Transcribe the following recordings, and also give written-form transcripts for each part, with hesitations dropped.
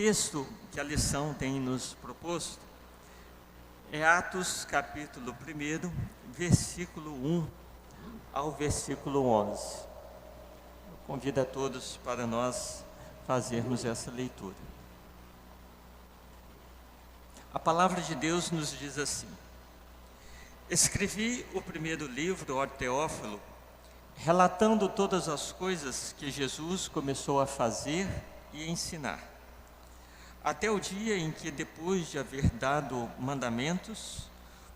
texto que a lição tem nos proposto é Atos capítulo 1, versículo 1 ao versículo 11. Eu convido a todos para nós fazermos essa leitura. A palavra de Deus nos diz assim: escrevi o primeiro livro, ó Teófilo, relatando todas as coisas que Jesus começou a fazer e ensinar, até o dia em que, depois de haver dado mandamentos,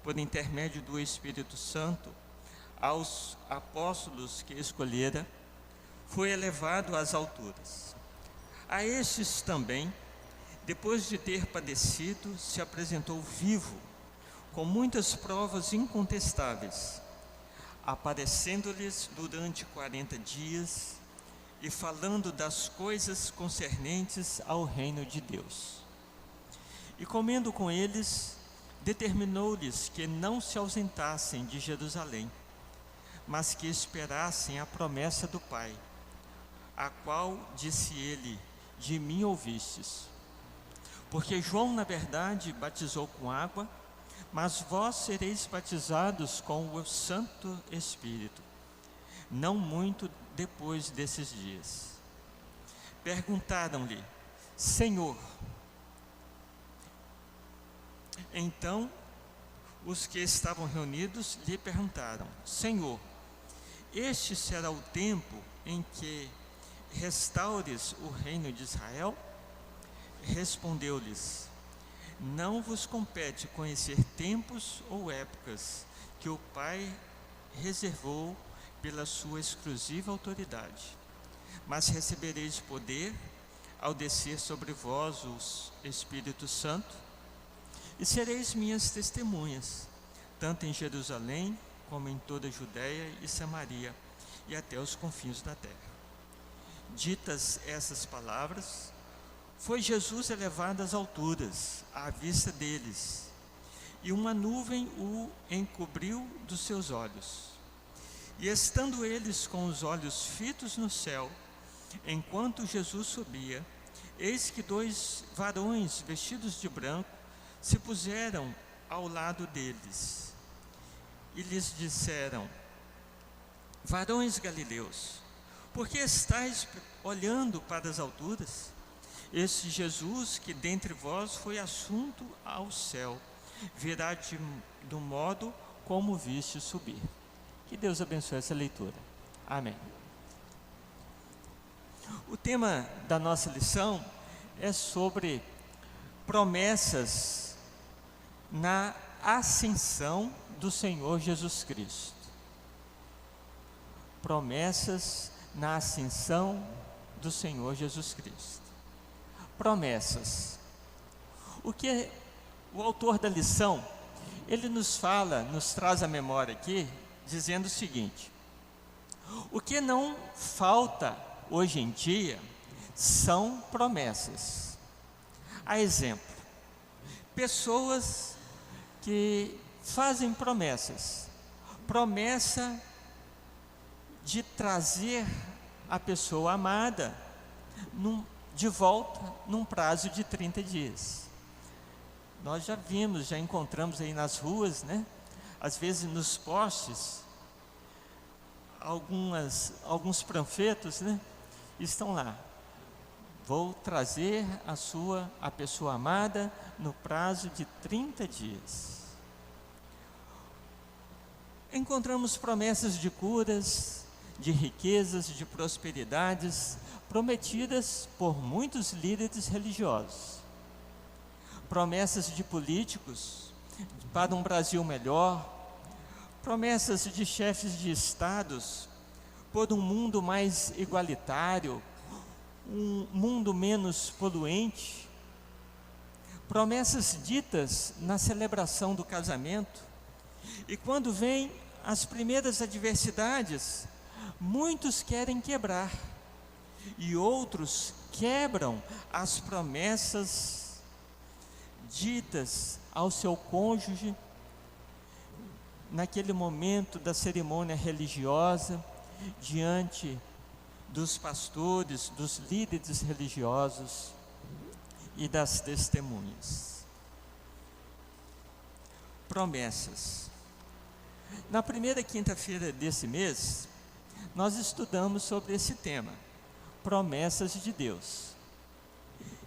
por intermédio do Espírito Santo, aos apóstolos que escolhera, foi elevado às alturas. A estes também, depois de ter padecido, se apresentou vivo, com muitas provas incontestáveis, aparecendo-lhes durante 40 dias e falando das coisas concernentes ao reino de Deus. E comendo com eles, determinou-lhes que não se ausentassem de Jerusalém, mas que esperassem a promessa do Pai, a qual, disse ele, de mim ouvistes. Porque João, na verdade, batizou com água, mas vós sereis batizados com o Santo Espírito, não muito depois desses dias. Perguntaram-lhe: Senhor. Então, os que estavam reunidos lhe perguntaram: Senhor, este será o tempo em que restaures o reino de Israel? Respondeu-lhes: não vos compete conhecer tempos ou épocas que o Pai reservou pela sua exclusiva autoridade, mas recebereis poder ao descer sobre vós o Espírito Santo, e sereis minhas testemunhas, tanto em Jerusalém como em toda a Judéia e Samaria e até os confins da terra. Ditas essas palavras, foi Jesus elevado às alturas, à vista deles, e uma nuvem o encobriu dos seus olhos. E estando eles com os olhos fitos no céu, enquanto Jesus subia, eis que 2 varões vestidos de branco se puseram ao lado deles, e lhes disseram: varões galileus, por que estáis olhando para as alturas? Este Jesus, que dentre vós foi assunto ao céu, virá do modo como viste subir. Que Deus abençoe essa leitura. Amém. O tema da nossa lição é sobre promessas na ascensão do Senhor Jesus Cristo. Promessas na ascensão do Senhor Jesus Cristo. Promessas. O que o autor da lição, ele nos fala, nos traz à memória aqui, dizendo o seguinte: o que não falta hoje em dia são promessas. A exemplo, pessoas que fazem promessas, promessa de trazer a pessoa amada de volta num prazo de 30 dias. Nós já vimos, já encontramos aí nas ruas, né? Às vezes nos postes, alguns panfletos, né? Estão lá: vou trazer a pessoa amada no prazo de 30 dias. Encontramos promessas de curas, de riquezas, de prosperidades, prometidas por muitos líderes religiosos. Promessas de políticos para um Brasil melhor, promessas de chefes de estados por um mundo mais igualitário, um mundo menos poluente, promessas ditas na celebração do casamento, e quando vêm as primeiras adversidades, muitos querem quebrar, e outros quebram as promessas ditas ao seu cônjuge naquele momento da cerimônia religiosa, diante dos pastores, dos líderes religiosos. e das testemunhas. Promessas. Na primeira quinta-feira desse mês, nós estudamos sobre esse tema, promessas de Deus.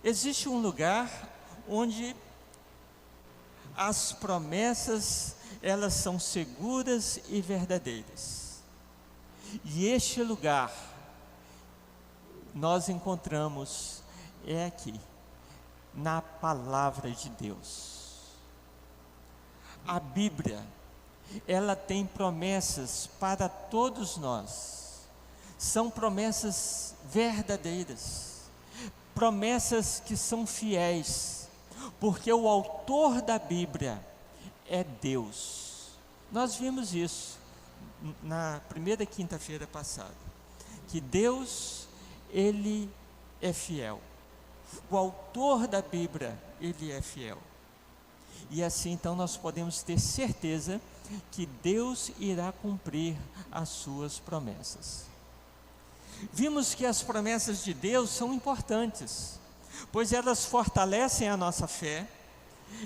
Existe um lugar onde as promessas, elas são seguras e verdadeiras. E este lugar, nós encontramos, é aqui, na palavra de Deus. A Bíblia, ela tem promessas para todos nós. São promessas verdadeiras, promessas que são fiéis, porque o autor da Bíblia é Deus. Nós vimos isso na primeira quinta-feira passada, que Deus, Ele é fiel. O autor da Bíblia, Ele é fiel. E assim então nós podemos ter certeza que Deus irá cumprir as suas promessas. Vimos que as promessas de Deus são importantes, pois elas fortalecem a nossa fé,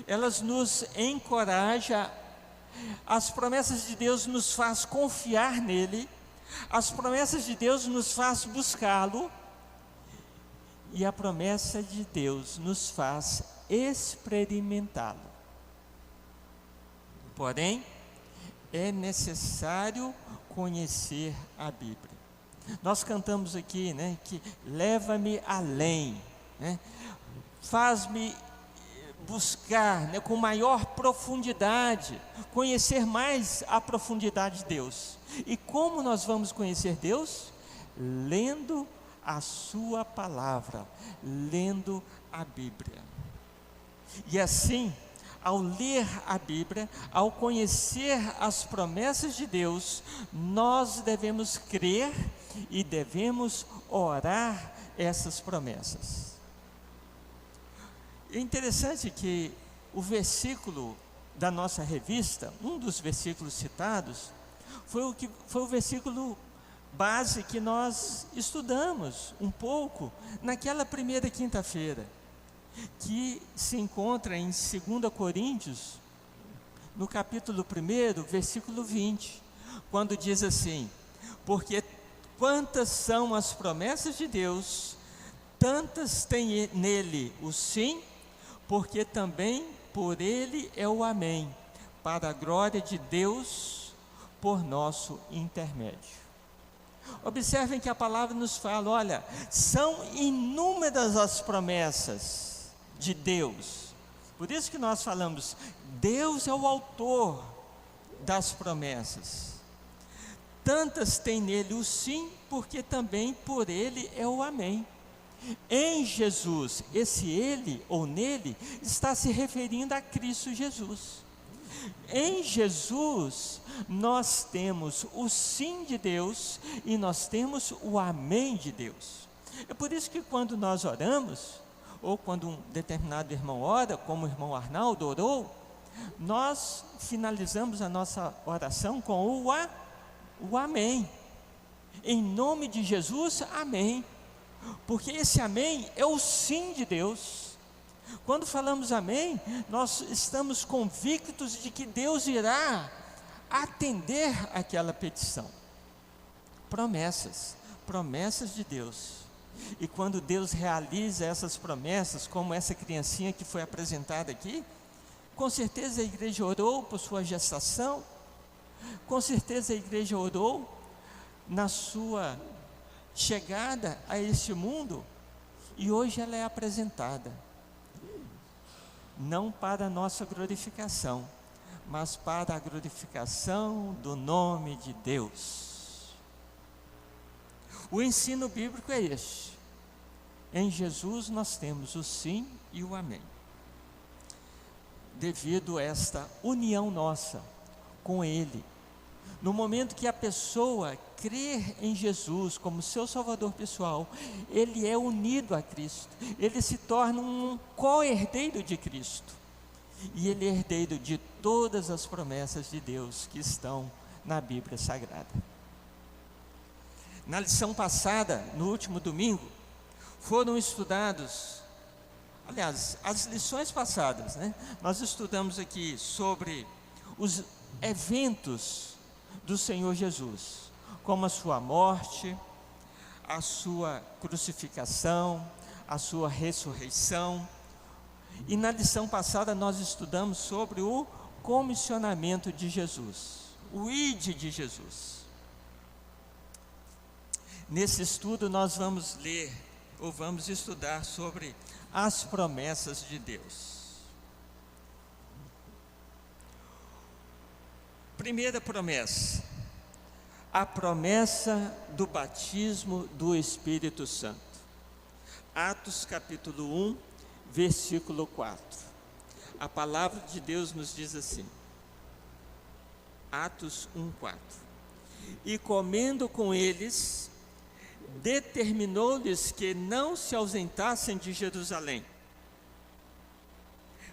elas nos encorajam, as promessas de Deus nos faz confiar nele, as promessas de Deus nos faz buscá-lo, e a promessa de Deus nos faz experimentá-lo. Porém, é necessário conhecer a Bíblia. Nós cantamos aqui, né, que leva-me além, né, faz-me buscar, né, com maior profundidade, conhecer mais a profundidade de Deus. E como nós vamos conhecer Deus? Lendo a sua palavra, lendo a Bíblia. E assim, ao ler a Bíblia, ao conhecer as promessas de Deus, nós devemos crer e devemos orar essas promessas. É interessante que o versículo da nossa revista, um dos versículos citados, foi o versículo base que nós estudamos um pouco naquela primeira quinta-feira, que se encontra em 2 Coríntios, no capítulo 1, versículo 20, quando diz assim: porque quantas são as promessas de Deus, tantas tem nele o sim, porque também por ele é o amém, para a glória de Deus, por nosso intermédio. Observem que a palavra nos fala, olha, são inúmeras as promessas de Deus. Por isso que nós falamos, Deus é o autor das promessas. Tantas tem nele o sim, porque também por ele é o amém. Em Jesus, esse ele ou nele está se referindo a Cristo Jesus. Em Jesus, nós temos o sim de Deus e nós temos o amém de Deus. É por isso que quando nós oramos, ou quando um determinado irmão ora, como o irmão Arnaldo orou, nós finalizamos a nossa oração com o amém. Em nome de Jesus, amém. Porque esse amém é o sim de Deus. Quando falamos amém, nós estamos convictos de que Deus irá atender aquela petição. Promessas de Deus. E quando Deus realiza essas promessas, como essa criancinha que foi apresentada aqui, com certeza a igreja orou por sua gestação, com certeza a igreja orou na sua chegada a este mundo, e hoje ela é apresentada, não para a nossa glorificação, mas para a glorificação do nome de Deus. O ensino bíblico é este: em Jesus nós temos o sim e o amém. Devido a esta união nossa com Ele, no momento que a pessoa crer em Jesus como seu Salvador pessoal, ele é unido a Cristo, ele se torna um co-herdeiro de Cristo, e ele é herdeiro de todas as promessas de Deus que estão na Bíblia Sagrada. Na lição passada, no último domingo, foram estudados aliás, as lições passadas, né? Nós estudamos aqui sobre os eventos do Senhor Jesus, como a sua morte, a sua crucificação, a sua ressurreição. E na lição passada nós estudamos sobre o comissionamento de Jesus, o ide de Jesus. Nesse estudo nós vamos ler, ou vamos estudar sobre as promessas de Deus. Primeira promessa, a promessa do batismo do Espírito Santo. Atos capítulo 1, versículo 4. A palavra de Deus nos diz assim, Atos 1, 4. E comendo com eles, determinou-lhes que não se ausentassem de Jerusalém,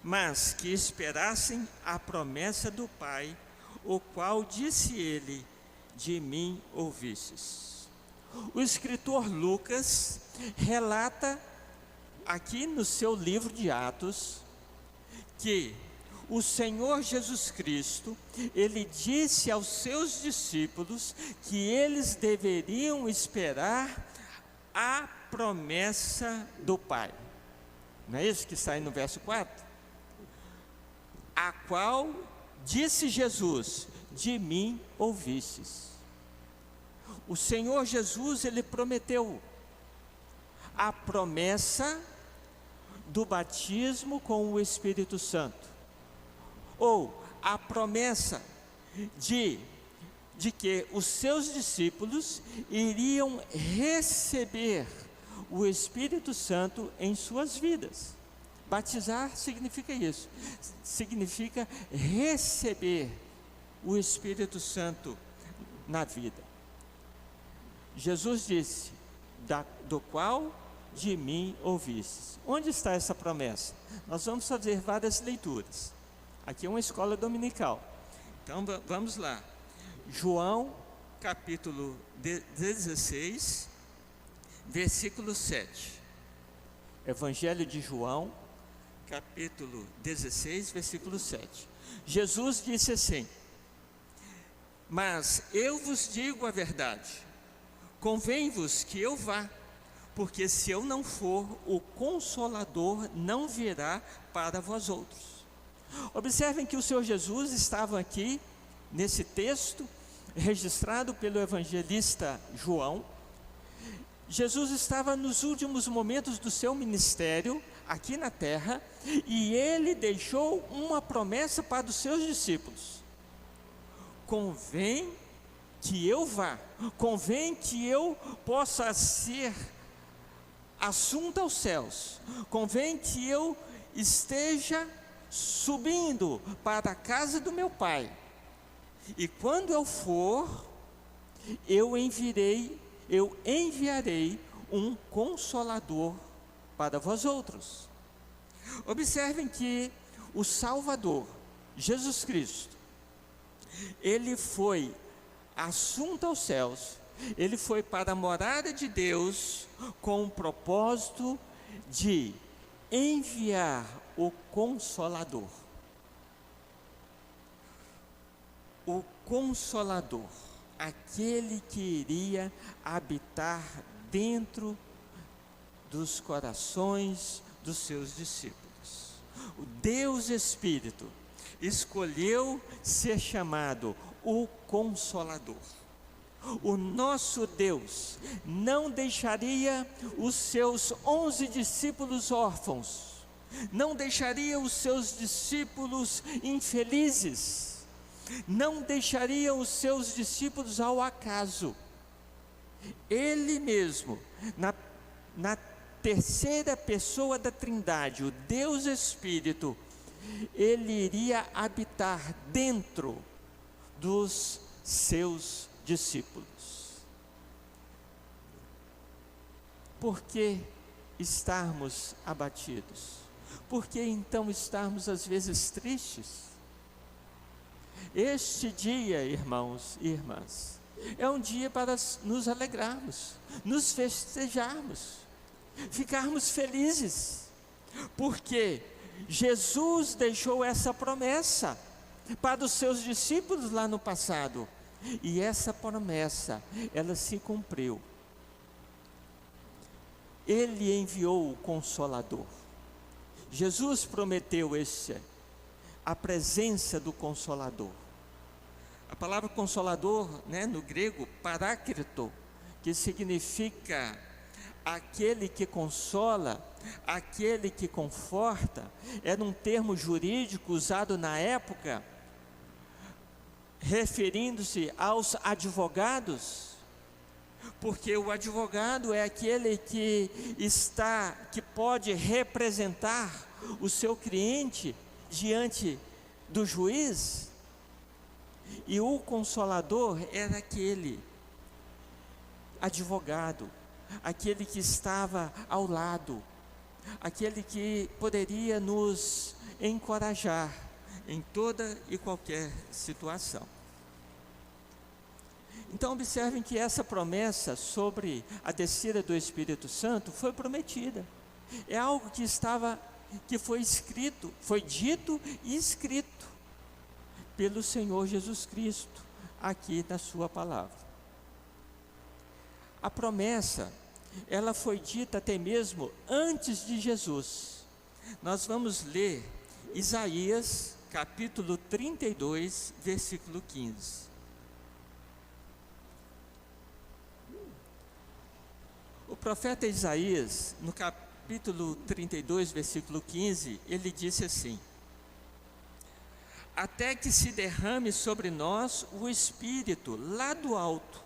mas que esperassem a promessa do Pai, o qual disse ele, de mim ouvistes. O escritor Lucas relata aqui no seu livro de Atos que o Senhor Jesus Cristo, ele disse aos seus discípulos que eles deveriam esperar a promessa do Pai. Não é isso que está aí no verso 4? A qual disse Jesus, de mim ouvistes. O Senhor Jesus, ele prometeu a promessa do batismo com o Espírito Santo, ou a promessa de que os seus discípulos iriam receber o Espírito Santo em suas vidas. Batizar significa isso, significa receber o Espírito Santo na vida. Jesus disse, do qual de mim ouvistes. Onde está essa promessa? Nós vamos fazer várias leituras. Aqui é uma escola dominical. Então vamos lá. João capítulo 16, versículo 7. Evangelho de João, capítulo 16, versículo 7. Jesus disse assim: mas eu vos digo a verdade, convém-vos que eu vá, porque se eu não for, o Consolador não virá para vós outros. Observem que o Senhor Jesus estava aqui, nesse texto, registrado pelo evangelista João. Jesus estava nos últimos momentos do seu ministério, aqui na terra, e ele deixou uma promessa para os seus discípulos: convém que eu vá, convém que eu possa ser assunto aos céus, convém que eu esteja subindo para a casa do meu Pai, e quando eu for, eu enviarei um Consolador para vós outros. Observem que o Salvador, Jesus Cristo, ele foi assunto aos céus, ele foi para a morada de Deus com o propósito de enviar o Consolador. O Consolador, aquele que iria habitar dentro dos corações dos seus discípulos. O Deus Espírito escolheu ser chamado o Consolador. O nosso Deus não deixaria os seus 11 discípulos órfãos, não deixaria os seus discípulos infelizes, não deixaria os seus discípulos ao acaso. Ele mesmo, na terceira pessoa da Trindade, o Deus Espírito, ele iria habitar dentro dos seus discípulos. Por que estarmos abatidos? Por que então estarmos às vezes tristes? Este dia, irmãos e irmãs, é um dia para nos alegrarmos, nos festejarmos, ficarmos felizes, porque Jesus deixou essa promessa para os seus discípulos lá no passado, e essa promessa, ela se cumpriu. Ele enviou o Consolador. Jesus prometeu a presença do Consolador. A palavra Consolador, no grego, paráclito, que significa aquele que consola, aquele que conforta, era um termo jurídico usado na época, referindo-se aos advogados, porque o advogado é aquele que pode representar o seu cliente diante do juiz, e o Consolador era aquele advogado, aquele que estava ao lado, aquele que poderia nos encorajar em toda e qualquer situação. Então observem que essa promessa sobre a descida do Espírito Santo foi prometida. É algo que foi escrito, foi dito e escrito pelo Senhor Jesus Cristo, aqui na sua palavra. A promessa, ela foi dita até mesmo antes de Jesus. Nós vamos ler Isaías, capítulo 32, versículo 15. O profeta Isaías, no capítulo 32, versículo 15, ele disse assim: até que se derrame sobre nós o Espírito lá do alto,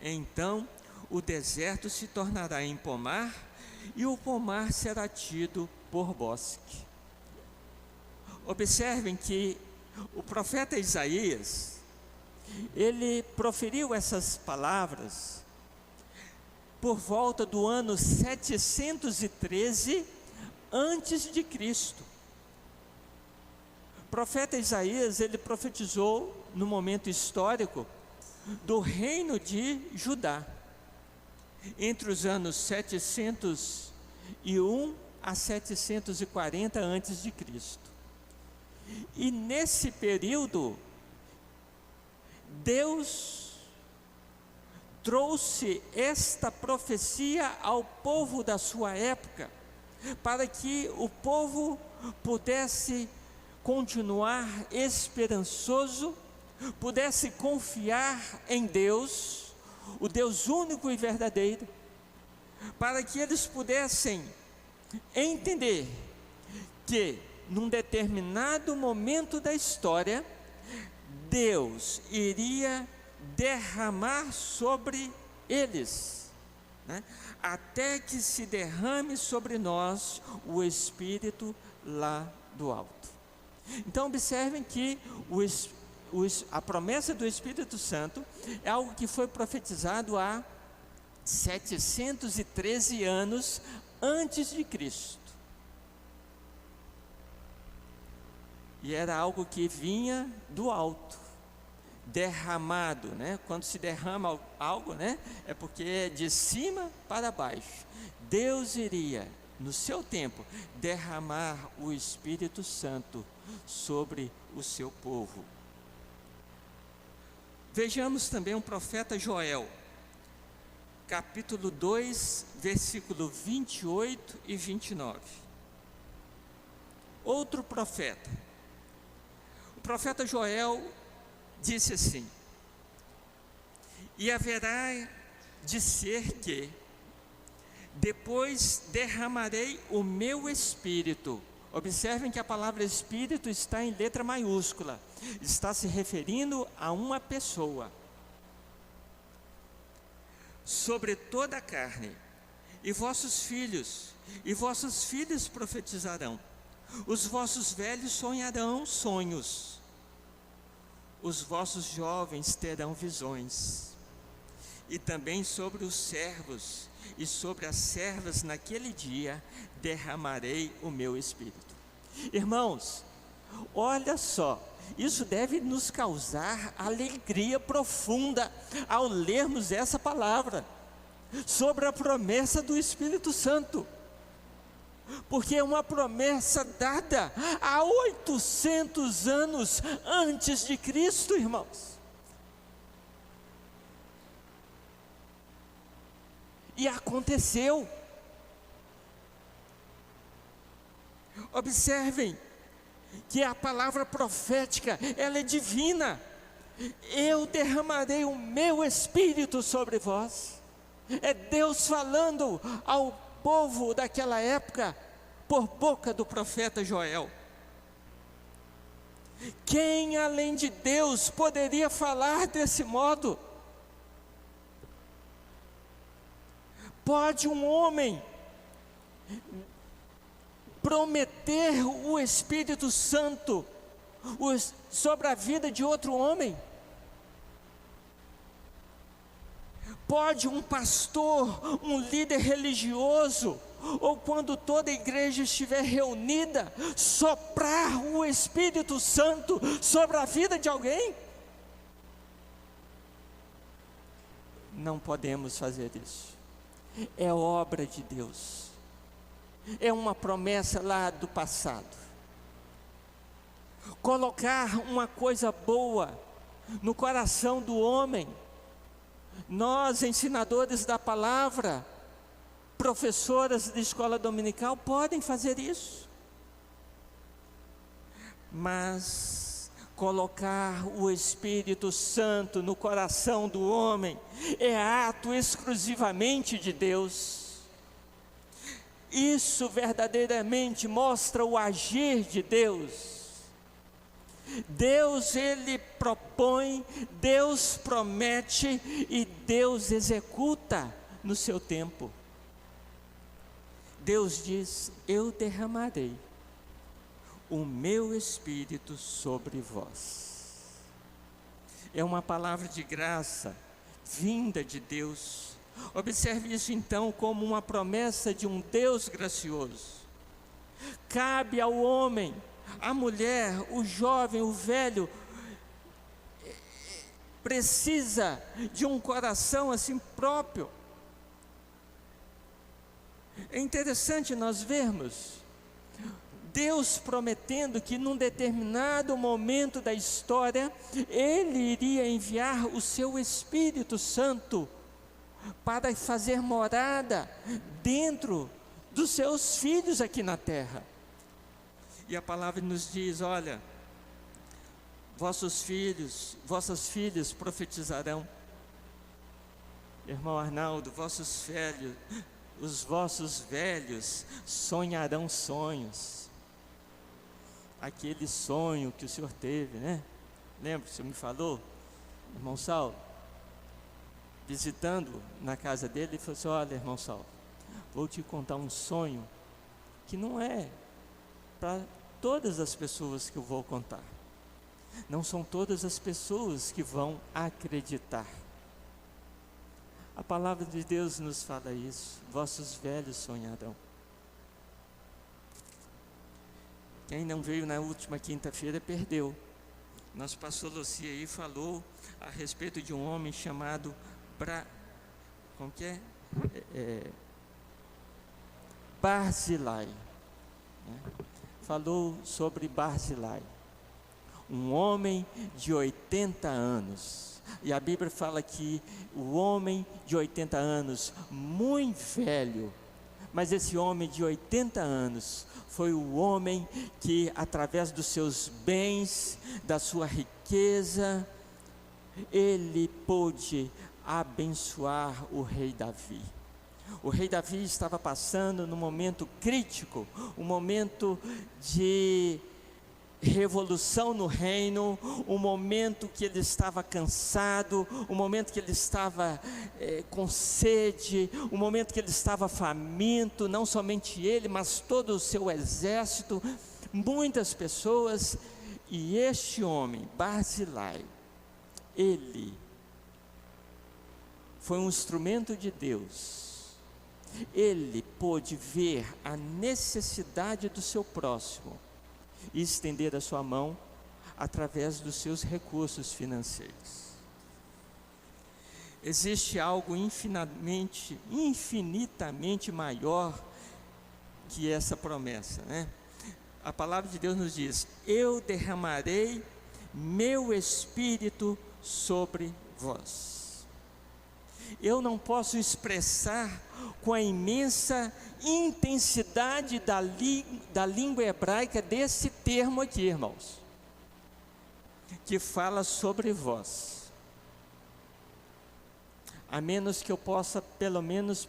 então o deserto se tornará em pomar, e o pomar será tido por bosque. Observem que o profeta Isaías, ele proferiu essas palavras por volta do ano 713 antes de Cristo. O profeta Isaías, ele profetizou no momento histórico do reino de Judá, entre os anos 701 a 740 antes de Cristo. E nesse período, Deus trouxe esta profecia ao povo da sua época, para que o povo pudesse continuar esperançoso, pudesse confiar em Deus, o Deus único e verdadeiro, para que eles pudessem entender que num determinado momento da história, Deus iria derramar sobre eles, até que se derrame sobre nós o Espírito lá do alto. Então observem que a promessa do Espírito Santo é algo que foi profetizado há 713 anos antes de Cristo. E era algo que vinha do alto, derramado, quando se derrama algo, é porque é de cima para baixo. Deus iria, no seu tempo, derramar o Espírito Santo sobre o seu povo. Vejamos também o profeta Joel, capítulo 2, versículo 28 e 29. Outro profeta, o profeta Joel, disse assim: e haverá de ser que depois derramarei o meu Espírito. Observem que a palavra Espírito está em letra maiúscula, está se referindo a uma pessoa, sobre toda a carne, e vossos filhos profetizarão, os vossos velhos sonharão sonhos, os vossos jovens terão visões, e também sobre os servos e sobre as servas naquele dia derramarei o meu Espírito. Irmãos, olha só, isso deve nos causar alegria profunda ao lermos essa palavra sobre a promessa do Espírito Santo. porque é uma promessa dada há 800 anos antes de Cristo, irmãos. E aconteceu. Observem que a palavra profética, ela é divina. Eu derramarei o meu Espírito sobre vós. É Deus falando ao povo daquela época, por boca do profeta Joel. Quem além de Deus poderia falar desse modo? Pode um homem prometer o Espírito Santo sobre a vida de outro homem? Pode um pastor, um líder religioso, ou quando toda a igreja estiver reunida, soprar o Espírito Santo sobre a vida de alguém? Não podemos fazer isso. É obra de Deus. É uma promessa lá do passado. Colocar uma coisa boa no coração do homem. Nós, ensinadores da palavra, professoras de escola dominical, podem fazer isso. Mas colocar o Espírito Santo no coração do homem é ato exclusivamente de Deus. Isso verdadeiramente mostra o agir de Deus. Deus, Ele propõe, Deus promete e Deus executa no seu tempo. Deus diz: eu derramarei o meu Espírito sobre vós. É uma palavra de graça, vinda de Deus. Observe isso então como uma promessa de um Deus gracioso. Cabe ao homem, a mulher, o jovem, o velho, precisa de um coração assim próprio. É interessante nós vermos Deus prometendo que num determinado momento da história, Ele iria enviar o seu Espírito Santo para fazer morada dentro dos seus filhos aqui na terra. E a palavra nos diz: olha, vossos filhos, vossas filhas profetizarão. Irmão Arnaldo, os vossos velhos sonharão sonhos. Aquele sonho que o senhor teve, né? Lembra que o senhor me falou? Irmão Saulo, visitando na casa dele, ele falou assim: olha, irmão Saulo, vou te contar um sonho que não é para todas as pessoas que eu vou contar. Não são todas as pessoas que vão acreditar. A palavra de Deus nos fala isso: vossos velhos sonharão. Quem não veio na última quinta-feira perdeu. Nosso pastor Lucia aí falou a respeito de um homem chamado como que é? Barzilai, né? Falou sobre Barzilai, um homem de 80 anos. E a Bíblia fala que o homem de 80 anos, muito velho, mas esse homem de 80 anos foi o homem que, através dos seus bens, da sua riqueza, ele pôde abençoar o rei Davi. O rei Davi estava passando num momento crítico, um momento de revolução no reino, um momento que ele estava cansado, um momento que ele estava com sede, um momento que ele estava faminto, não somente ele, mas todo o seu exército, muitas pessoas. E este homem, Barzilai, ele foi um instrumento de Deus. Ele pôde ver a necessidade do seu próximo e estender a sua mão através dos seus recursos financeiros. Existe algo infinitamente maior que essa promessa, né? A palavra de Deus nos diz: eu derramarei meu espírito sobre vós. Eu não posso expressar com a imensa intensidade da língua hebraica desse termo aqui, irmãos, que fala sobre vós, a menos que eu possa pelo menos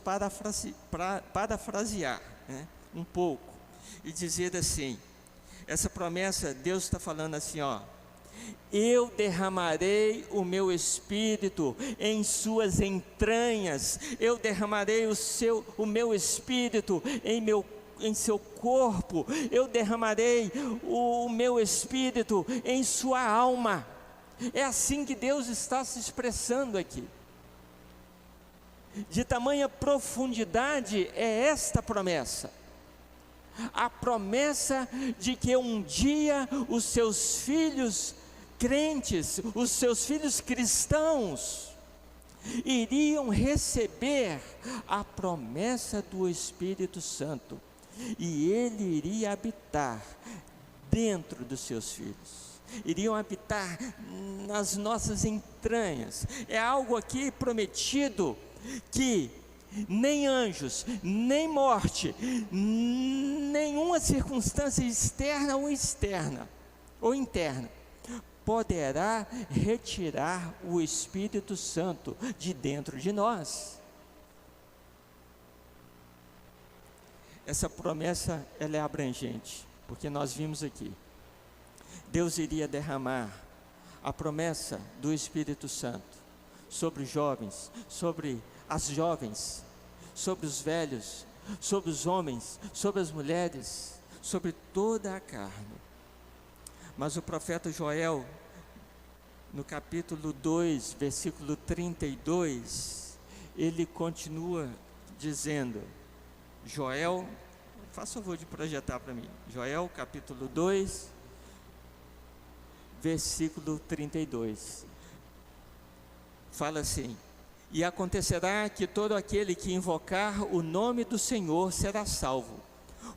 parafrasear, né, um pouco, e dizer assim: essa promessa, Deus está falando assim, ó: eu derramarei o meu espírito em suas entranhas, eu derramarei o meu espírito em seu corpo, eu derramarei o meu espírito em sua alma. É assim que Deus está se expressando aqui. De tamanha profundidade é esta promessa. A promessa de que um dia os seus filhos crentes, os seus filhos cristãos, iriam receber a promessa do Espírito Santo, e ele iria habitar dentro dos seus filhos, iriam habitar nas nossas entranhas. É algo aqui prometido que nem anjos, nem morte, nenhuma circunstância externa ou interna poderá retirar o Espírito Santo de dentro de nós. Essa promessa, ela é abrangente, porque nós vimos aqui, Deus iria derramar a promessa do Espírito Santo sobre os jovens, sobre as jovens, sobre os velhos, sobre os homens, sobre as mulheres, sobre toda a carne. Mas o profeta Joel, no capítulo 2, versículo 32, ele continua dizendo, Joel, faça o favor de projetar para mim, Joel capítulo 2, versículo 32, fala assim: e acontecerá que todo aquele que invocar o nome do Senhor será salvo,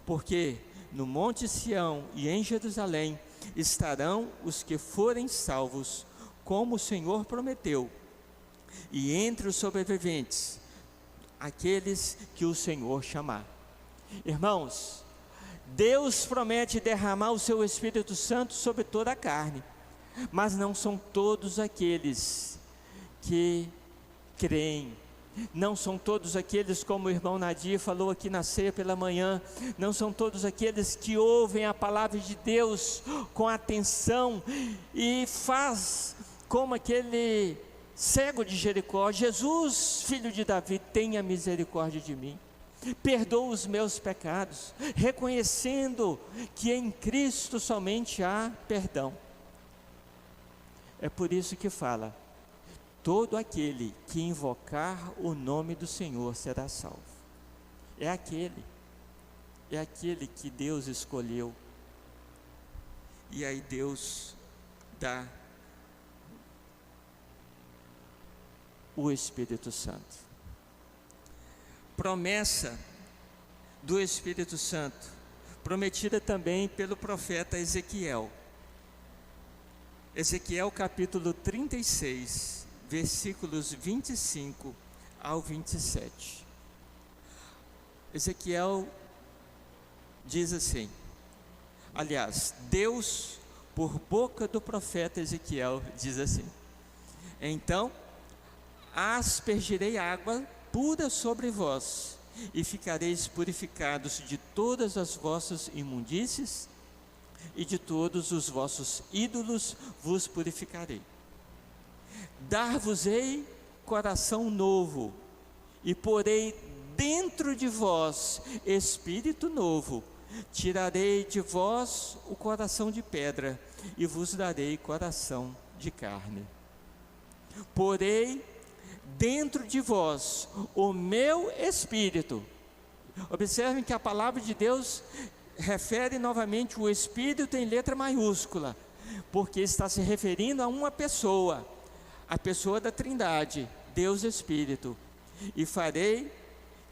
porque no monte Sião e em Jerusalém estarão os que forem salvos, como o Senhor prometeu, e entre os sobreviventes, aqueles que o Senhor chamar. Irmãos, Deus promete derramar o seu Espírito Santo sobre toda a carne, mas não são todos aqueles que creem, não são todos aqueles, como o irmão Nadir falou aqui na ceia pela manhã, não são todos aqueles que ouvem a palavra de Deus com atenção e faz como aquele cego de Jericó: Jesus, filho de Davi, tenha misericórdia de mim, perdoa os meus pecados, reconhecendo que em Cristo somente há perdão. É por isso que fala: todo aquele que invocar o nome do Senhor será salvo. É aquele que Deus escolheu, e aí Deus dá o Espírito Santo. Promessa do Espírito Santo, prometida também pelo profeta Ezequiel. Ezequiel capítulo 36, versículos 25 ao 27. Ezequiel diz assim, aliás, Deus, por boca do profeta Ezequiel, diz assim: então aspergirei água pura sobre vós, e ficareis purificados de todas as vossas imundícies, e de todos os vossos ídolos vos purificarei. Dar-vos-ei coração novo, e porei dentro de vós espírito novo. Tirarei de vós o coração de pedra, e vos darei coração de carne. Porei dentro de vós o meu espírito. Observem que a palavra de Deus refere novamente o Espírito em letra maiúscula, porque está se referindo a uma pessoa, a pessoa da Trindade, Deus Espírito. E farei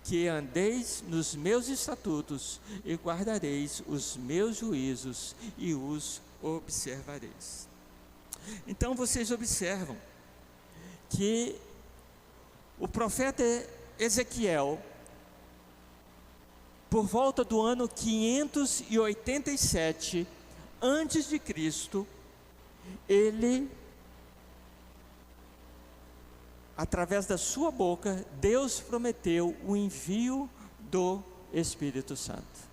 que andeis nos meus estatutos e guardareis os meus juízos e os observareis. Então vocês observam que o profeta Ezequiel, por volta do ano 587 antes de Cristo, ele, através da sua boca, Deus prometeu o envio do Espírito Santo.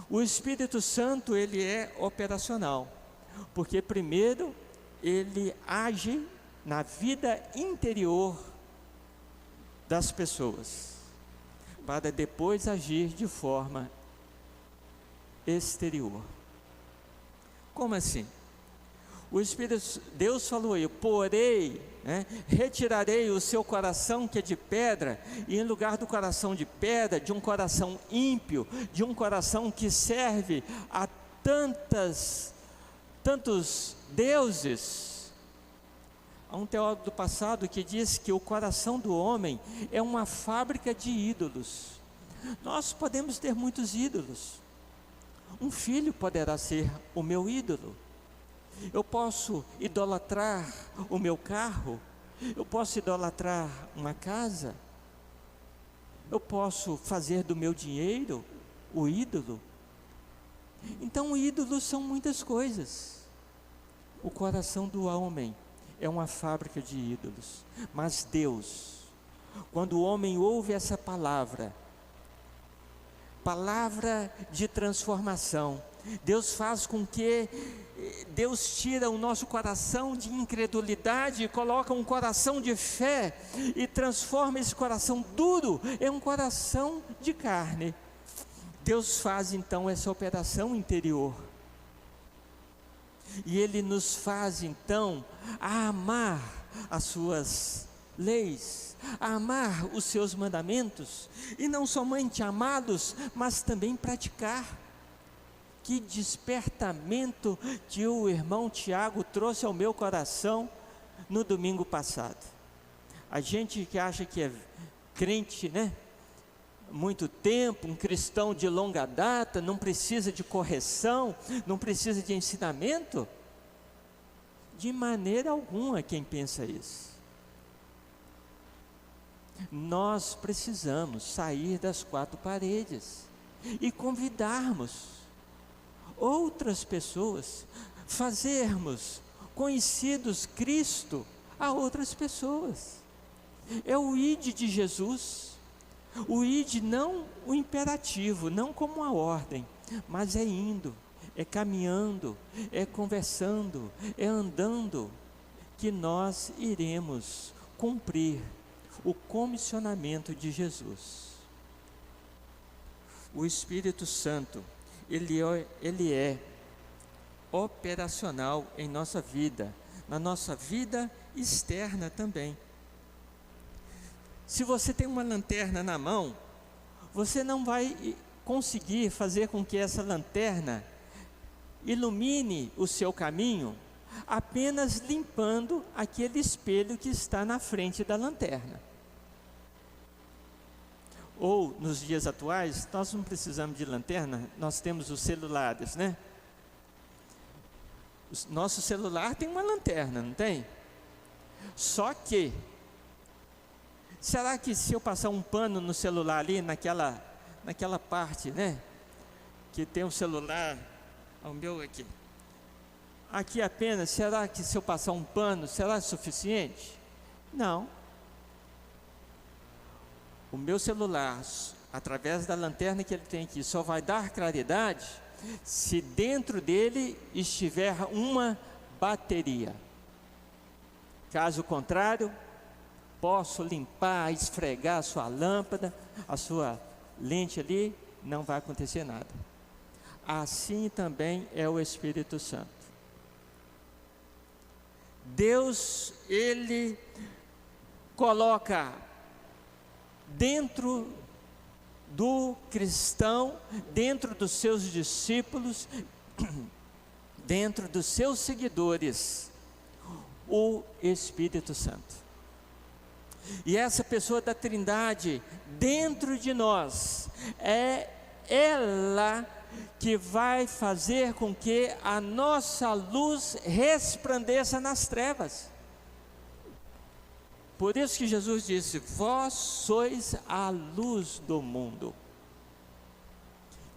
O Espírito Santo, ele é operacional, porque primeiro ele age na vida interior das pessoas, para depois agir de forma exterior. Como assim? O Espírito, Deus falou aí, porém, retirarei o seu coração que é de pedra, e em lugar do coração de pedra, de um coração ímpio, de um coração que serve a tantos deuses. Há um teólogo do passado que diz que o coração do homem é uma fábrica de ídolos. Nós podemos ter muitos ídolos. Um filho poderá ser o meu ídolo. Eu posso idolatrar o meu carro, eu posso idolatrar uma casa, eu posso fazer do meu dinheiro o ídolo. Então, ídolos são muitas coisas. O coração do homem é uma fábrica de ídolos, mas Deus, quando o homem ouve essa palavra de transformação, Deus faz com que Deus tira o nosso coração de incredulidade e coloca um coração de fé e transforma esse coração duro em um coração de carne. Deus faz então essa operação interior e Ele nos faz então a amar as suas leis, a amar os seus mandamentos, e não somente amá-los, mas também praticar. Que despertamento que o irmão Tiago trouxe ao meu coração no domingo passado. A gente que acha que é crente, muito tempo, um cristão de longa data, não precisa de correção, não precisa de ensinamento. De maneira alguma quem pensa isso. Nós precisamos sair das quatro paredes e convidarmos outras pessoas, fazermos conhecidos Cristo a outras pessoas. É o ide de Jesus. O ide não o imperativo, não como uma ordem, mas é indo, é caminhando, é conversando, é andando, que nós iremos cumprir o comissionamento de Jesus. O Espírito Santo, ele é operacional em nossa vida, na nossa vida externa também. Se você tem uma lanterna na mão, você não vai conseguir fazer com que essa lanterna ilumine o seu caminho apenas limpando aquele espelho que está na frente da lanterna. Ou, nos dias atuais, nós não precisamos de lanterna, nós temos os celulares, Nosso celular tem uma lanterna, não tem? Só que, será que se eu passar um pano no celular ali, naquela parte, que tem um celular, o meu aqui apenas, será que se eu passar um pano, será suficiente? Não. O meu celular, através da lanterna que ele tem aqui, só vai dar claridade se dentro dele estiver uma bateria. Caso contrário, posso limpar, esfregar a sua lâmpada, a sua lente ali, não vai acontecer nada. Assim também é o Espírito Santo. Deus, Ele coloca dentro do cristão, dentro dos seus discípulos, dentro dos seus seguidores, o Espírito Santo. E essa pessoa da Trindade dentro de nós, é ela que vai fazer com que a nossa luz resplandeça nas trevas. Por isso que Jesus disse: vós sois a luz do mundo.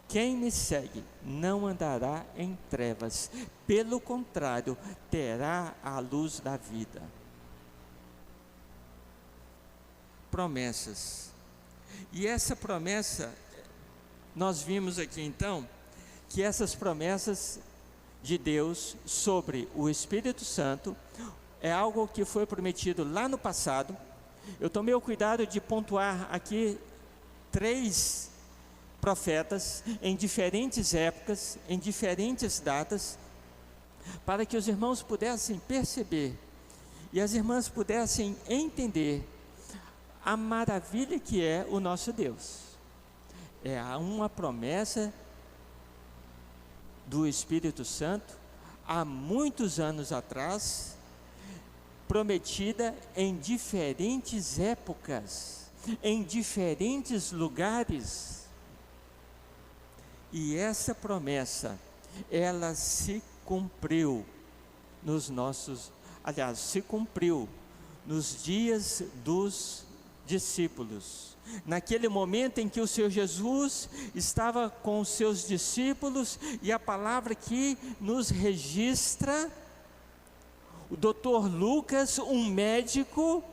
Quem me segue não andará em trevas, pelo contrário, terá a luz da vida. Promessas. E essa promessa, nós vimos aqui então, que essas promessas de Deus sobre o Espírito Santo é algo que foi prometido lá no passado. Eu tomei o cuidado de pontuar aqui 3 profetas em diferentes épocas, em diferentes datas, para que os irmãos pudessem perceber e as irmãs pudessem entender a maravilha que é o nosso Deus. É uma promessa do Espírito Santo há muitos anos atrás, prometida em diferentes épocas, em diferentes lugares. E essa promessa, ela se cumpriu se cumpriu nos dias dos discípulos. Naquele momento em que o Senhor Jesus estava com os seus discípulos, e a palavra que nos registra, o Dr. Lucas, um médico,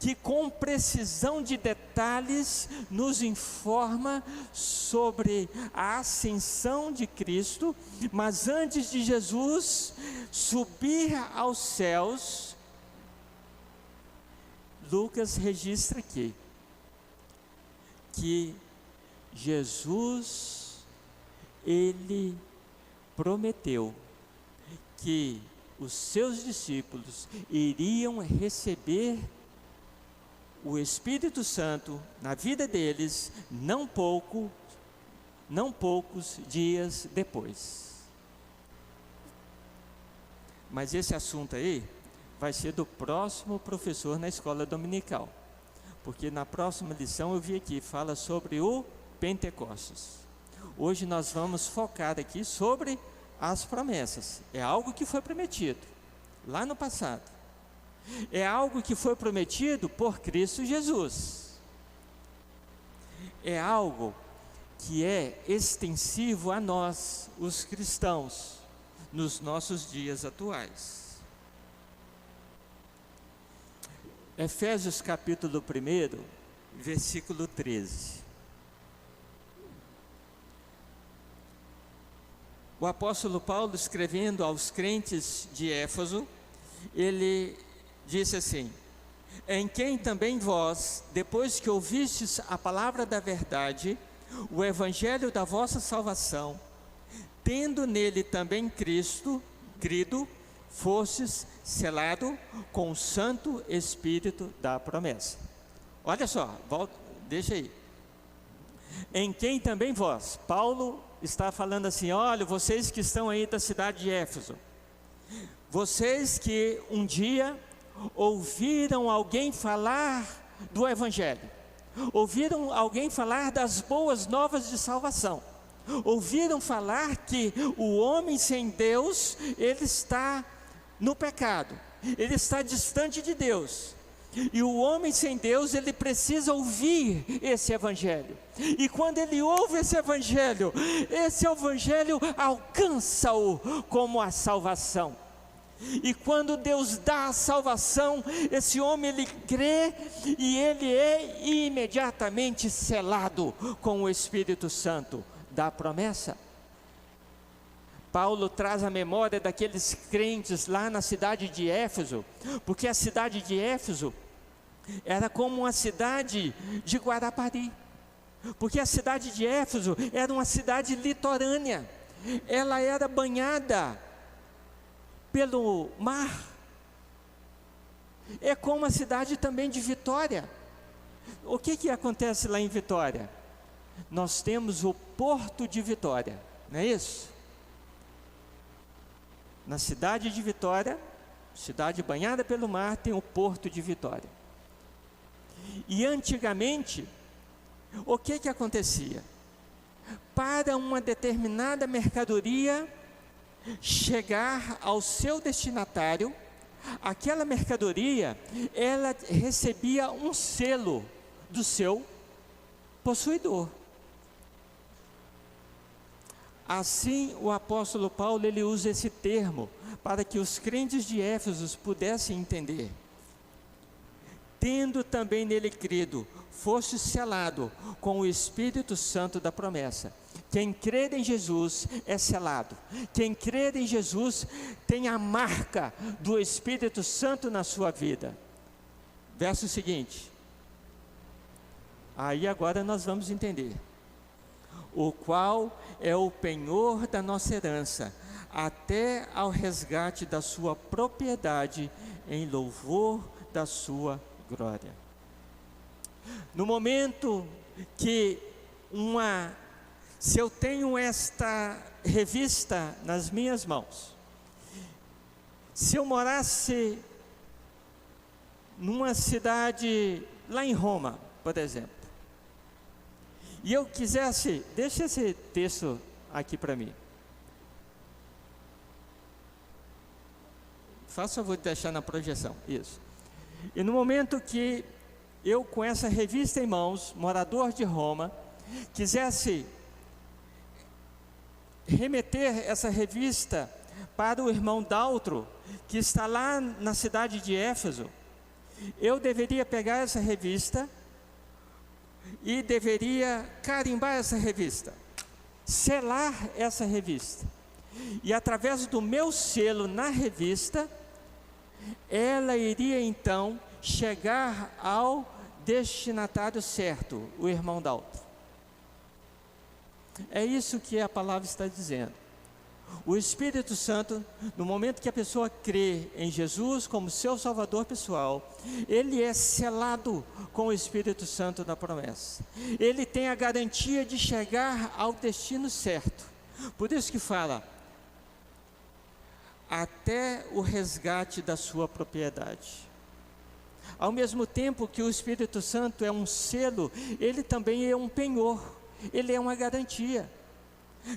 que com precisão de detalhes nos informa sobre a ascensão de Cristo, mas antes de Jesus subir aos céus, Lucas registra aqui que Jesus, ele prometeu que os seus discípulos iriam receber o Espírito Santo na vida deles, não poucos dias depois. Mas esse assunto aí vai ser do próximo professor na escola dominical, porque na próxima lição eu vi aqui, fala sobre o Pentecostes. Hoje nós vamos focar aqui sobre as promessas. É algo que foi prometido lá no passado, é algo que foi prometido por Cristo Jesus, é algo que é extensivo a nós, os cristãos, nos nossos dias atuais. Efésios capítulo 1, versículo 13. O apóstolo Paulo, escrevendo aos crentes de Éfeso, ele disse assim: em quem também vós, depois que ouvistes a palavra da verdade, o evangelho da vossa salvação, tendo nele também crido, fostes selado com o Santo Espírito da promessa. Olha só, deixa aí. Em quem também vós, Paulo está falando assim: olha, vocês que estão aí da cidade de Éfeso, vocês que um dia ouviram alguém falar do Evangelho, ouviram alguém falar das boas novas de salvação, ouviram falar que o homem sem Deus, ele está no pecado, ele está distante de Deus, e o homem sem Deus, ele precisa ouvir esse Evangelho, e quando ele ouve esse Evangelho alcança-o como a salvação. E quando Deus dá a salvação, esse homem ele crê e ele é imediatamente selado com o Espírito Santo da promessa. Paulo traz a memória daqueles crentes lá na cidade de Éfeso, porque a cidade de Éfeso era como uma cidade de Guarapari, porque a cidade de Éfeso era uma cidade litorânea, ela era banhada pelo mar. É como a cidade também de Vitória. O que acontece lá em Vitória? Nós temos o Porto de Vitória, não é isso? Na cidade de Vitória, cidade banhada pelo mar, tem o Porto de Vitória. E antigamente, o que acontecia? Para uma determinada mercadoria chegar ao seu destinatário, aquela mercadoria, ela recebia um selo do seu possuidor. Assim, o apóstolo Paulo, ele usa esse termo para que os crentes de Éfeso pudessem entender. Tendo também nele crido, foste selado com o Espírito Santo da promessa. Quem crê em Jesus é selado. Quem crê em Jesus tem a marca do Espírito Santo na sua vida. Verso seguinte. Aí agora nós vamos entender. O qual é o penhor da nossa herança, até ao resgate da sua propriedade, em louvor da sua glória. No momento que se eu tenho esta revista nas minhas mãos, se eu morasse numa cidade lá em Roma, por exemplo, e eu quisesse, deixa esse texto aqui para mim. Faça favor de deixar na projeção, isso. E no momento que eu, com essa revista em mãos, morador de Roma, quisesse remeter essa revista para o irmão Daltro, que está lá na cidade de Éfeso, eu deveria pegar essa revista e deveria carimbar essa revista, selar essa revista, e através do meu selo na revista, ela iria então chegar ao destinatário certo, o irmão Daltro. É isso que a palavra está dizendo. O Espírito Santo, no momento que a pessoa crê em Jesus como seu Salvador pessoal, ele é selado com o Espírito Santo da promessa. Ele tem a garantia de chegar ao destino certo. Por isso que fala, até o resgate da sua propriedade. Ao mesmo tempo que o Espírito Santo é um selo, ele também é um penhor, ele é uma garantia.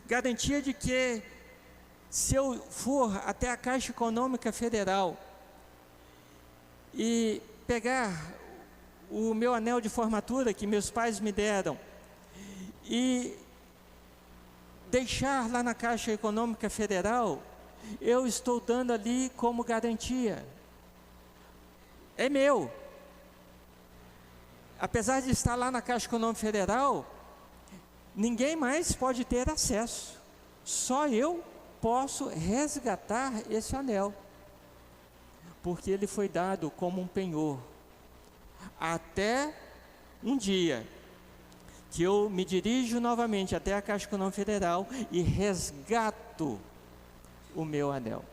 Garantia de que, se eu for até a Caixa Econômica Federal e pegar o meu anel de formatura que meus pais me deram e deixar lá na Caixa Econômica Federal, eu estou dando ali como garantia. É meu. Apesar de estar lá na Caixa Econômica Federal, ninguém mais pode ter acesso. Só eu posso resgatar esse anel, porque ele foi dado como um penhor, até um dia que eu me dirijo novamente até a Caixa Econômica Federal e resgato o meu anel.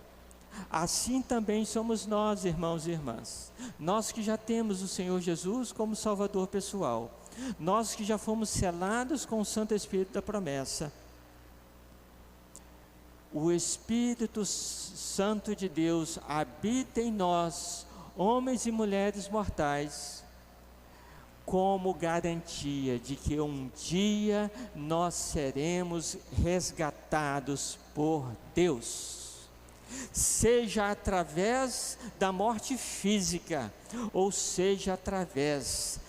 Assim também somos nós, irmãos e irmãs, nós que já temos o Senhor Jesus como Salvador pessoal, nós que já fomos selados com o Santo Espírito da promessa. O Espírito Santo de Deus habita em nós, homens e mulheres mortais, como garantia de que um dia nós seremos resgatados por Deus, seja através da morte física, ou seja através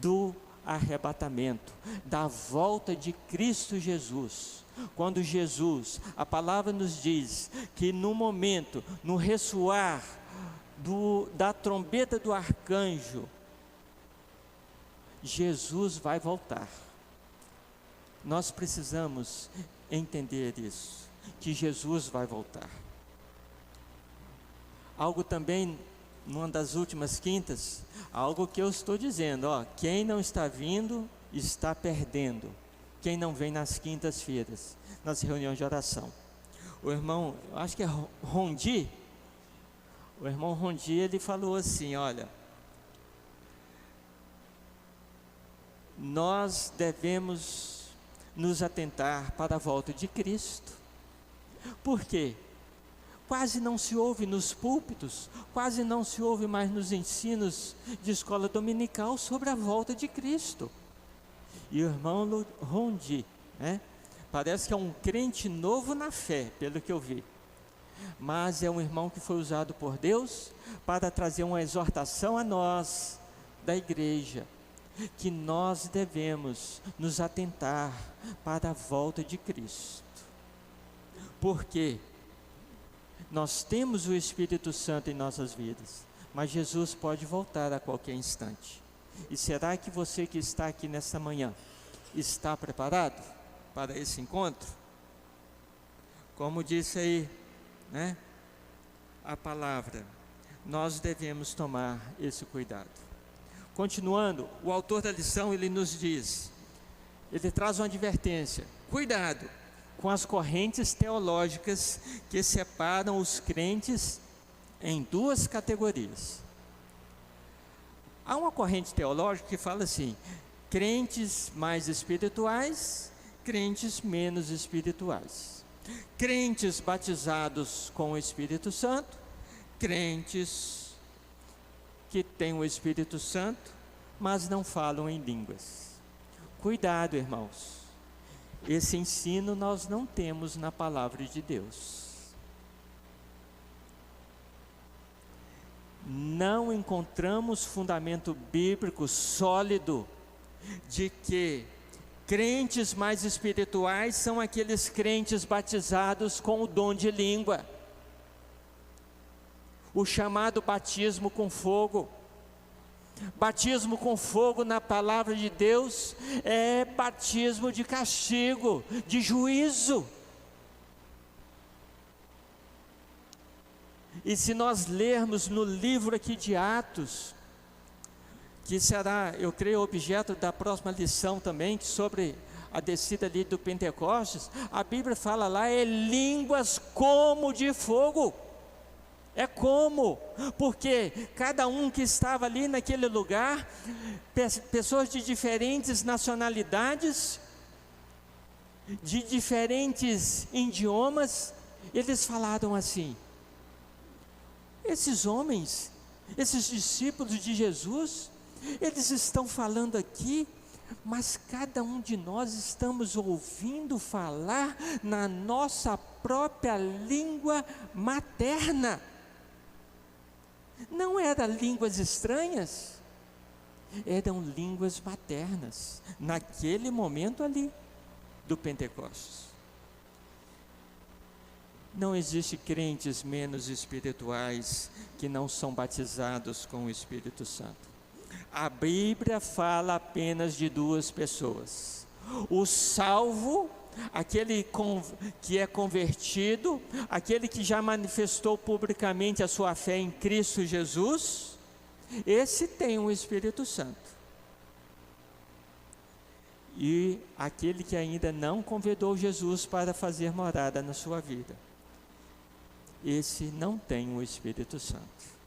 do arrebatamento, da volta de Cristo Jesus. Quando Jesus, a palavra nos diz que no momento, no ressoar da trombeta do arcanjo, Jesus vai voltar. Nós precisamos entender isso, que Jesus vai voltar. Algo também, numa das últimas quintas, algo que eu estou dizendo, quem não está vindo, está perdendo. Quem não vem nas quintas-feiras, nas reuniões de oração. O irmão, acho que é Rondi, o irmão Rondi, ele falou assim, olha, nós devemos nos atentar para a volta de Cristo. Por quê? quase não se ouve nos púlpitos, quase não se ouve mais nos ensinos de escola dominical sobre a volta de Cristo. E o irmão Rondi, parece que é um crente novo na fé, pelo que eu vi, mas é um irmão que foi usado por Deus para trazer uma exortação a nós da igreja, que nós devemos nos atentar para a volta de Cristo, porque nós temos o Espírito Santo em nossas vidas, mas Jesus pode voltar a qualquer instante. E será que você que está aqui nesta manhã está preparado para esse encontro? Como disse aí, a palavra, nós devemos tomar esse cuidado. Continuando, o autor da lição, ele nos diz, ele traz uma advertência: cuidado com as correntes teológicas que separam os crentes em duas categorias. Há uma corrente teológica que fala assim: crentes mais espirituais, crentes menos espirituais, crentes batizados com o Espírito Santo, crentes que têm o Espírito Santo, mas não falam em línguas. Cuidado, irmãos, esse ensino nós não temos na palavra de Deus. Não encontramos fundamento bíblico sólido de que crentes mais espirituais são aqueles crentes batizados com o dom de língua, o chamado batismo com fogo. Batismo com fogo na palavra de Deus é batismo de castigo, de juízo. E se nós lermos no livro aqui de Atos, que será, eu creio, objeto da próxima lição também, sobre a descida ali do Pentecostes, a Bíblia fala lá, é línguas como de fogo. É como, porque cada um que estava ali naquele lugar, pessoas de diferentes nacionalidades, de diferentes idiomas, eles falaram assim: esses homens, esses discípulos de Jesus, eles estão falando aqui, mas cada um de nós estamos ouvindo falar na nossa própria língua materna. Não eram línguas estranhas, eram línguas maternas, naquele momento ali, do Pentecostes. Não existe crentes menos espirituais que não são batizados com o Espírito Santo. A Bíblia fala apenas de duas pessoas: o salvo, aquele que é convertido, aquele que já manifestou publicamente a sua fé em Cristo Jesus, esse tem o Espírito Santo. E aquele que ainda não convidou Jesus para fazer morada na sua vida, esse não tem o Espírito Santo.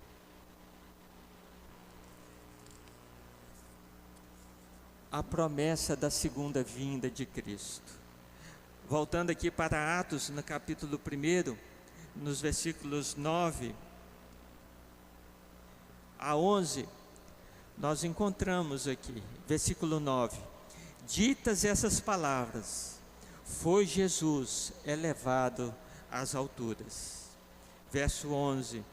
A promessa da segunda vinda de Cristo. Voltando aqui para Atos, no capítulo 1, nos versículos 9 a 11, nós encontramos aqui, versículo 9: ditas essas palavras, foi Jesus elevado às alturas. Verso 11: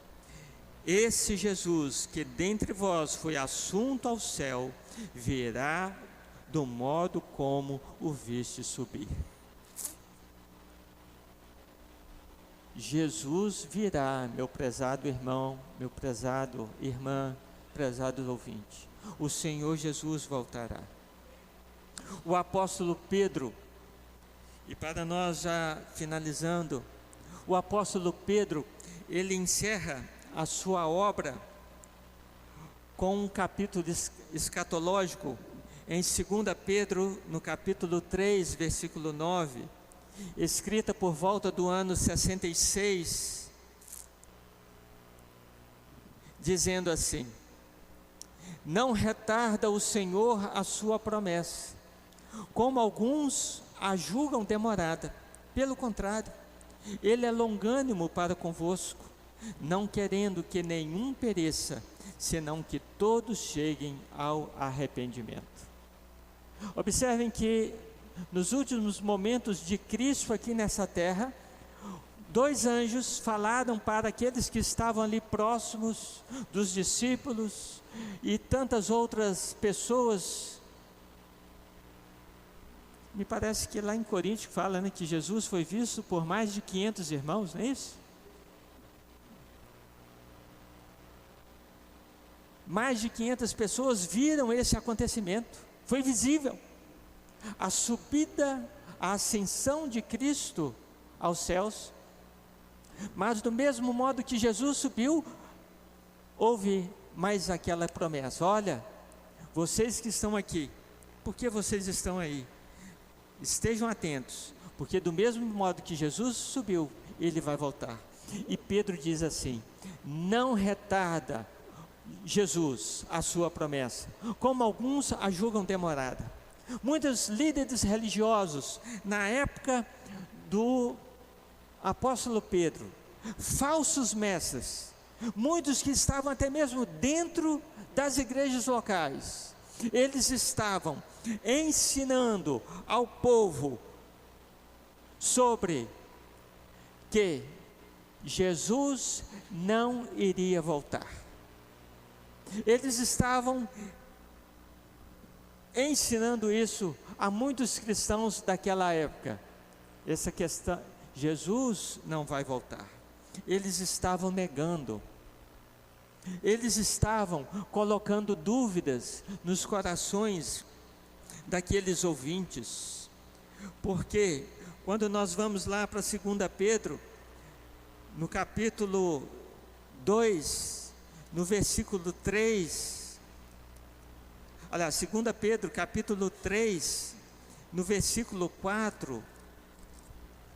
esse Jesus que dentre vós foi assunto ao céu, virá do modo como o viste subir. Jesus virá, meu prezado irmão, meu prezado irmã, prezado ouvinte. O Senhor Jesus voltará. O apóstolo Pedro, e para nós já finalizando, o apóstolo Pedro, ele encerra a sua obra com um capítulo escatológico em 2 Pedro, no capítulo 3, versículo 9, escrita por volta do ano 66, dizendo assim: não retarda o Senhor a sua promessa, como alguns a julgam demorada. Pelo contrário, Ele é longânimo para convosco, não querendo que nenhum pereça, senão que todos cheguem ao arrependimento. Observem que nos últimos momentos de Cristo aqui nessa terra, 2 anjos falaram para aqueles que estavam ali próximos dos discípulos e tantas outras pessoas. Me parece que lá em Coríntios fala, né, que Jesus foi visto por mais de 500 irmãos, não é isso? Mais de 500 pessoas viram esse acontecimento, foi visível. A subida, a ascensão de Cristo aos céus. Mas do mesmo modo que Jesus subiu, houve mais aquela promessa: olha, vocês que estão aqui, por que vocês estão aí? Estejam atentos, porque do mesmo modo que Jesus subiu, Ele vai voltar. E Pedro diz assim: não retarda Jesus a sua promessa, como alguns a julgam demorada. Muitos líderes religiosos, na época do apóstolo Pedro, falsos mestres, muitos que estavam até mesmo dentro das igrejas locais, eles estavam ensinando ao povo sobre que Jesus não iria voltar. Eles estavam ensinando isso a muitos cristãos daquela época. Essa questão, Jesus não vai voltar. Eles estavam negando. Eles estavam colocando dúvidas nos corações daqueles ouvintes. Porque quando nós vamos lá para 2 Pedro, no capítulo 2, no versículo 3, olha, 2 Pedro, capítulo 3, no versículo 4,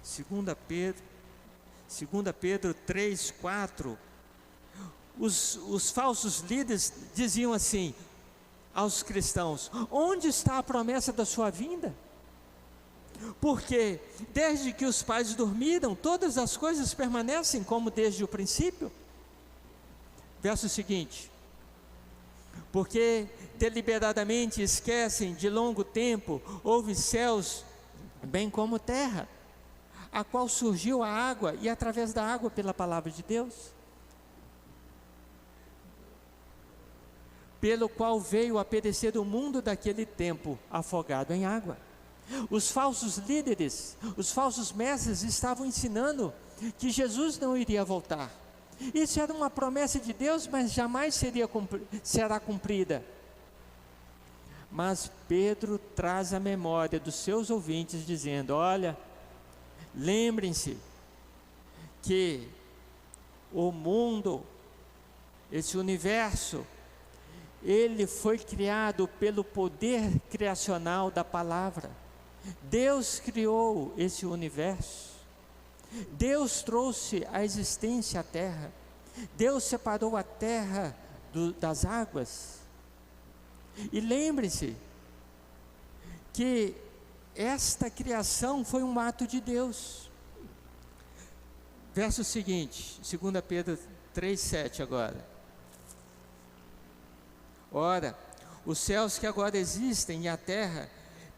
2 Pedro 3, 4, os falsos líderes diziam assim aos cristãos: onde está a promessa da sua vinda? Porque desde que os pais dormiram, todas as coisas permanecem como desde o princípio. Verso seguinte: porque deliberadamente esquecem de longo tempo, houve céus bem como terra, a qual surgiu a água, e através da água pela palavra de Deus, pelo qual veio a perecer o mundo daquele tempo, afogado em água. Os falsos líderes, os falsos mestres estavam ensinando que Jesus não iria voltar. Isso era uma promessa de Deus, mas jamais será cumprida. Mas Pedro traz a memória dos seus ouvintes, dizendo: olha, lembrem-se que o mundo, esse universo, ele foi criado pelo poder criacional da palavra. Deus criou esse universo. Deus trouxe à existência a terra. Deus separou a terra das águas. E lembre-se que esta criação foi um ato de Deus. Verso seguinte, 2 Pedro 3,7 agora. Ora, os céus que agora existem e a terra,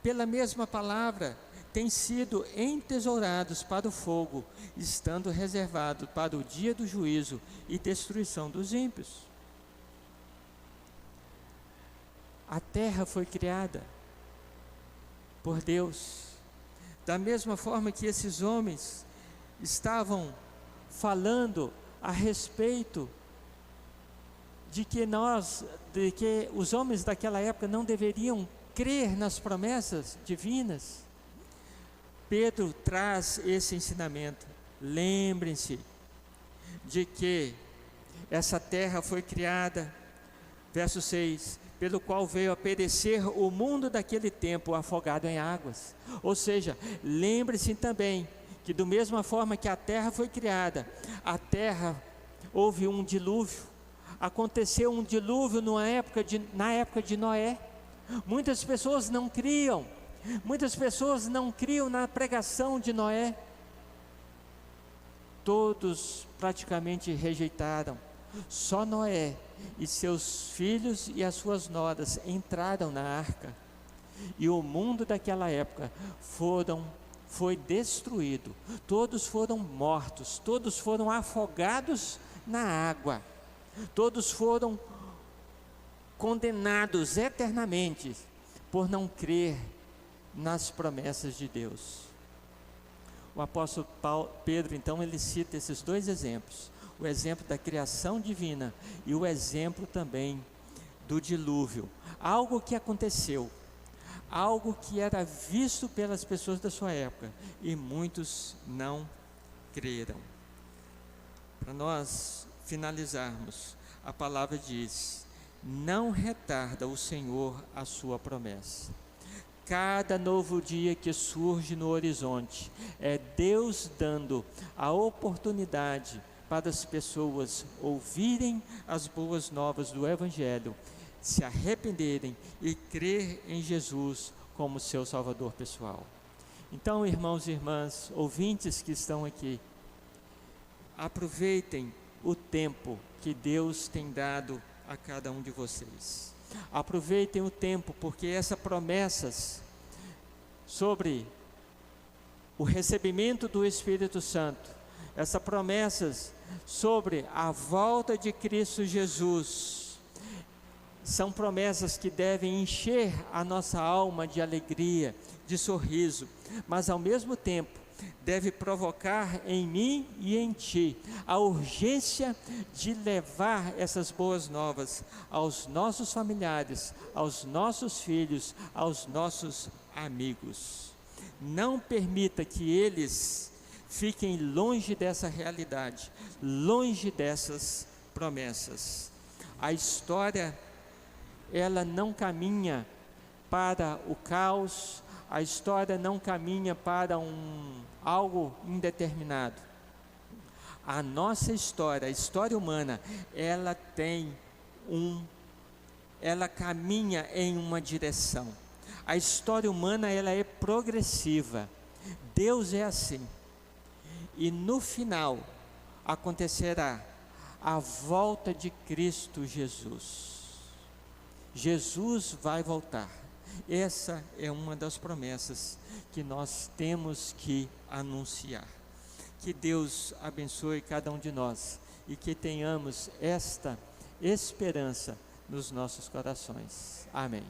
pela mesma palavra, têm sido entesourados para o fogo, estando reservados para o dia do juízo e destruição dos ímpios. A terra foi criada por Deus, da mesma forma que esses homens estavam falando a respeito de que os homens daquela época não deveriam crer nas promessas divinas. Pedro traz esse ensinamento: lembrem-se de que essa terra foi criada, verso 6, pelo qual veio a perecer o mundo daquele tempo, afogado em águas. Ou seja, lembre-se também que da mesma forma que a terra foi criada, a terra, houve um dilúvio, aconteceu um dilúvio na época de Noé. Muitas pessoas não criam na pregação de Noé. todos praticamente rejeitaram. Só Noé e seus filhos e as suas noras entraram na arca. E o mundo daquela época foi destruído. Todos foram mortos, todos foram afogados na água. Todos foram condenados eternamente por não crer nas promessas de Deus. O apóstolo Pedro, então, ele cita esses dois exemplos: o exemplo da criação divina e o exemplo também do dilúvio. Algo que aconteceu, algo que era visto pelas pessoas da sua época, e muitos não creram. Para nós finalizarmos, a palavra diz: não retarda o Senhor a sua promessa. Cada novo dia que surge no horizonte é Deus dando a oportunidade para as pessoas ouvirem as boas novas do Evangelho, se arrependerem e crer em Jesus como seu Salvador pessoal. Então, irmãos e irmãs, ouvintes que estão aqui, aproveitem o tempo que Deus tem dado a cada um de vocês. Aproveitem o tempo, porque essas promessas sobre o recebimento do Espírito Santo, essas promessas sobre a volta de Cristo Jesus, são promessas que devem encher a nossa alma de alegria, de sorriso, mas ao mesmo tempo deve provocar em mim e em ti a urgência de levar essas boas novas aos nossos familiares, aos nossos filhos, aos nossos amigos. Não permita que eles fiquem longe dessa realidade, longe dessas promessas. A história, ela não caminha para o caos, a história não caminha para algo indeterminado. A nossa história, a história humana, ela caminha em uma direção. A história humana, ela é progressiva. Deus é assim. E no final acontecerá a volta de Cristo Jesus. Jesus vai voltar. Essa é uma das promessas que nós temos que anunciar. Que Deus abençoe cada um de nós e que tenhamos esta esperança nos nossos corações. Amém.